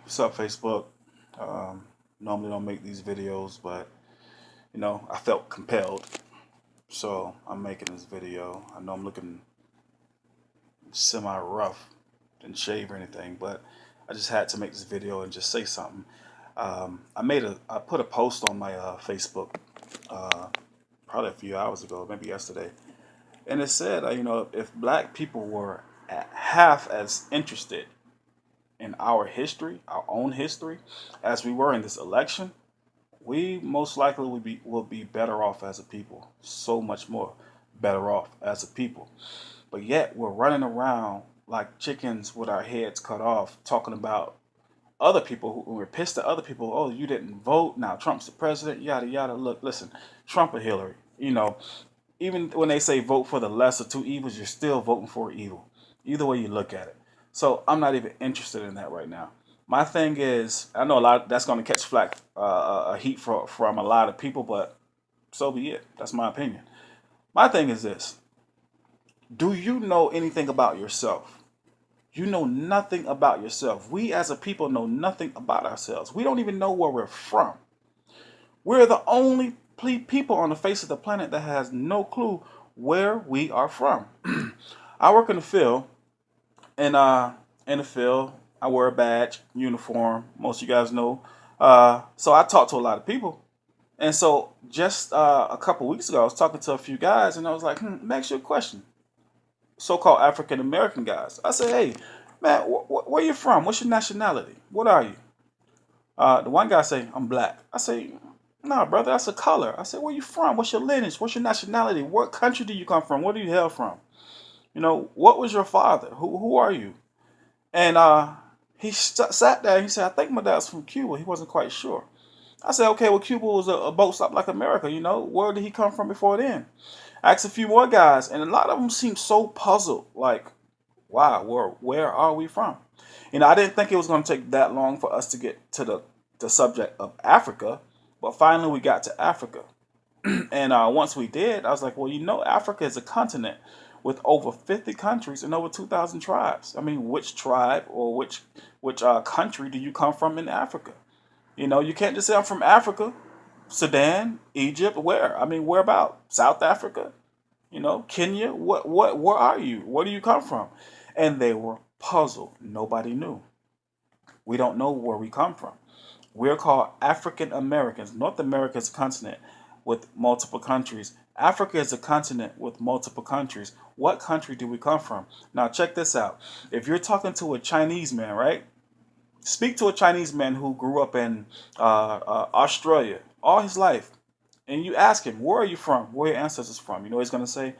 What's up, Facebook? Normally don't make these videos, but I felt compelled, so I'm making this video. I know I'm looking semi-rough, didn't shave or anything, but I just had to make this video and just say something. I put a post on my Facebook uh, probably a few hours ago, maybe yesterday, and it said, if black people were at half as interested in our history, our own history, as we were in this election, we most likely will be better off as a people. So much more better off as a people. But yet we're running around like chickens with our heads cut off, talking about other people who we're pissed at other people. Oh, you didn't vote. Now Trump's the president. Yada yada. Look, listen, Trump or Hillary. Even when they say vote for the lesser two evils, you're still voting for evil. Either way you look at it. So I'm not even interested in that right now. My thing is, I know a lot that's going to catch flack, a heat from a lot of people, but so be it. That's my opinion. My thing is this: do you know anything about yourself? You know nothing about yourself. We as a people know nothing about ourselves. We don't even know where we're from. We're the only people on the face of the planet that has no clue where we are from. I work in the field, and in the field, I wear a badge, uniform. Most of you guys know. So I talk to a lot of people, and so just a couple weeks ago, I was talking to a few guys, and I was like, "Let me ask you a question." So-called African American guys. I said, "Hey, man, where you from? What's your nationality? What are you?" The one guy say, "I'm black." I say, "Nah, brother, that's a color." I said, "Where you from? What's your lineage? What's your nationality? What country do you come from? Where do you hail from? What was your father? Who are you?" And he sat there and he said, "I think my dad's from Cuba." He wasn't quite sure. I said, "Okay, well, Cuba was a boat stop like America. Where did he come from before then?" I asked a few more guys, and a lot of them seemed so puzzled, like, wow, where are we from? I didn't think it was going to take that long for us to get to the subject of Africa, but finally we got to Africa. And once we did, I was like, well, Africa is a continent with over 50 countries and over 2,000 tribes. I mean, which tribe or which country do you come from in Africa? You can't just say I'm from Africa, Sudan, Egypt, where? I mean, where about? South Africa? Kenya? Where are you? Where do you come from? And they were puzzled. Nobody knew. We don't know where we come from. We're called African Americans. North America is a continent with multiple countries. Africa is a continent with multiple countries. What country do we come from? Now, check this out. If you're talking to a Chinese man, right? Speak to a Chinese man who grew up in Australia all his life, and you ask him, "Where are you from? Where are your ancestors from?" You know what he's going to say?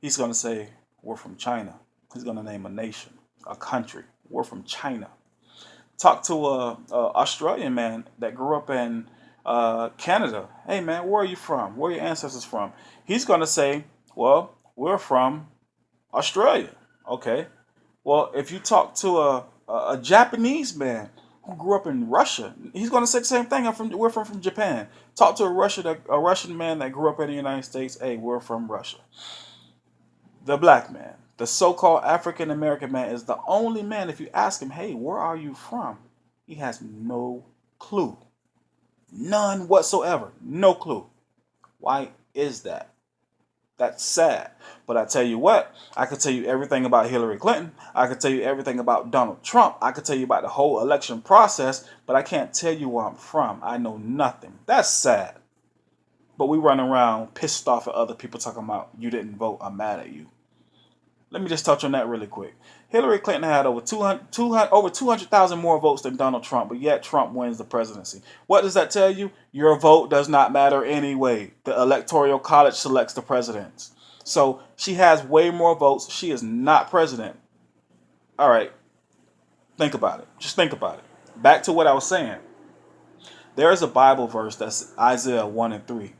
He's going to say, "We're from China." He's going to name a nation, a country. "We're from China." Talk to a Australian man that grew up in Canada. "Hey man, where are you from? Where are your ancestors from?" He's going to say, "Well, we're from Australia." Okay. Well, if you talk to a Japanese man who grew up in Russia, he's going to say the same thing. We're from Japan. Talk to a Russian man that grew up in the United States. "Hey, we're from Russia." The black man, the so-called African American man, is the only man. If you ask him, "Hey, where are you from?" he has no clue, none whatsoever, no clue. Why is that? That's sad. But I tell you what, I could tell you everything about Hillary Clinton. I could tell you everything about Donald Trump. I could tell you about the whole election process, but I can't tell you where I'm from. I know nothing. That's sad. But we run around pissed off at other people talking about you didn't vote, I'm mad at you. Let me just touch on that really quick. Hillary Clinton had over 200,000 more votes than Donald Trump, but yet Trump wins the presidency. What does that tell you? Your vote does not matter anyway. The Electoral College selects the presidents. So she has way more votes. She is not president. All right, think about it. Just think about it. Back to what I was saying. There is a Bible verse that's Isaiah 1 and 3.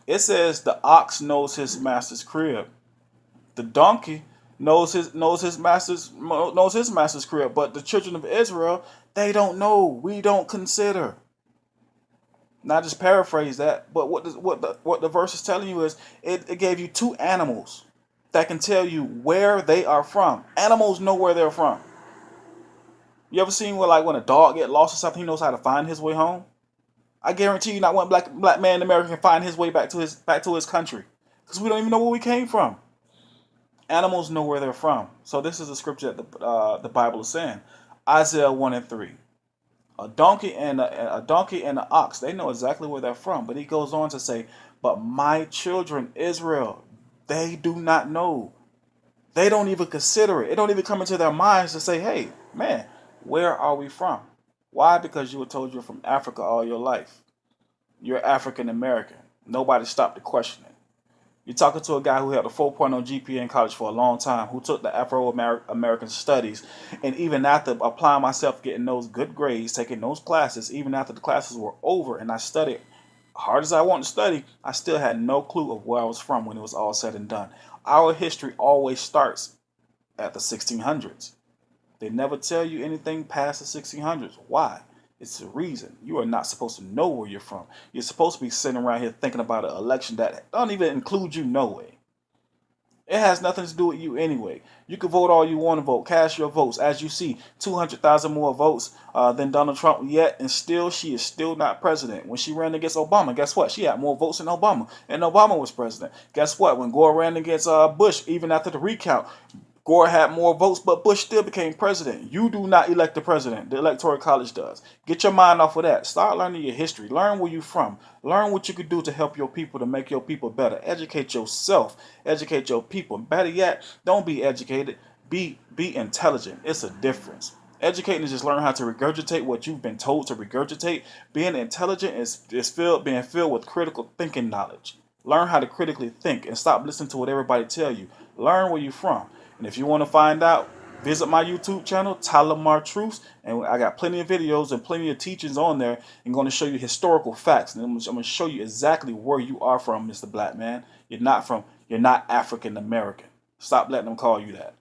It says, "The ox knows his master's crib. The donkey knows his master's crib, but the children of Israel, they don't know. We don't consider." Not just paraphrase that, but what the verse is telling you is it gave you two animals that can tell you where they are from. Animals know where they're from. You ever seen where, like, when a dog get lost or something, he knows how to find his way home? I guarantee you, not one black man in America can find his way back to his country, because we don't even know where we came from. Animals know where they're from. So this is a scripture that the Bible is saying, Isaiah 1:3. A donkey and an ox, they know exactly where they're from. But he goes on to say, but my children Israel, they do not know. They don't even consider it. It don't even come into their minds to say, hey, man, where are we from? Why? Because you were told you're from Africa all your life. You're African American. Nobody stopped to question it. You're talking to a guy who had a 4.0 GPA in college for a long time, who took the Afro-American studies, and even after applying myself, getting those good grades, taking those classes, even after the classes were over and I studied hard as I wanted to study, I still had no clue of where I was from when it was all said and done. Our history always starts at the 1600s. They never tell you anything past the 1600s. Why? It's a reason. You are not supposed to know where you're from. You're supposed to be sitting around here thinking about an election that don't even include you no way. It has nothing to do with you anyway. You can vote all you want to vote. Cast your votes. As you see, 200,000 more votes than Donald Trump yet, and still she is still not president. When she ran against Obama, guess what? She had more votes than Obama, and Obama was president. Guess what? When Gore ran against Bush, even after the recount, Gore had more votes, but Bush still became president. You do not elect the president. The Electoral College does. Get your mind off of that. Start learning your history. Learn where you're from. Learn what you could do to help your people, to make your people better. Educate yourself. Educate your people. Better yet, don't be educated. Be intelligent. It's a difference. Educating is just learning how to regurgitate what you've been told to regurgitate. Being intelligent is being filled with critical thinking knowledge. Learn how to critically think and stop listening to what everybody tell you. Learn where you're from. And if you want to find out, visit my YouTube channel, Tyler Truths, and I got plenty of videos and plenty of teachings on there. I'm going to show you historical facts, and I'm going to show you exactly where you are from, Mr. Black Man. You're not African American. Stop letting them call you that.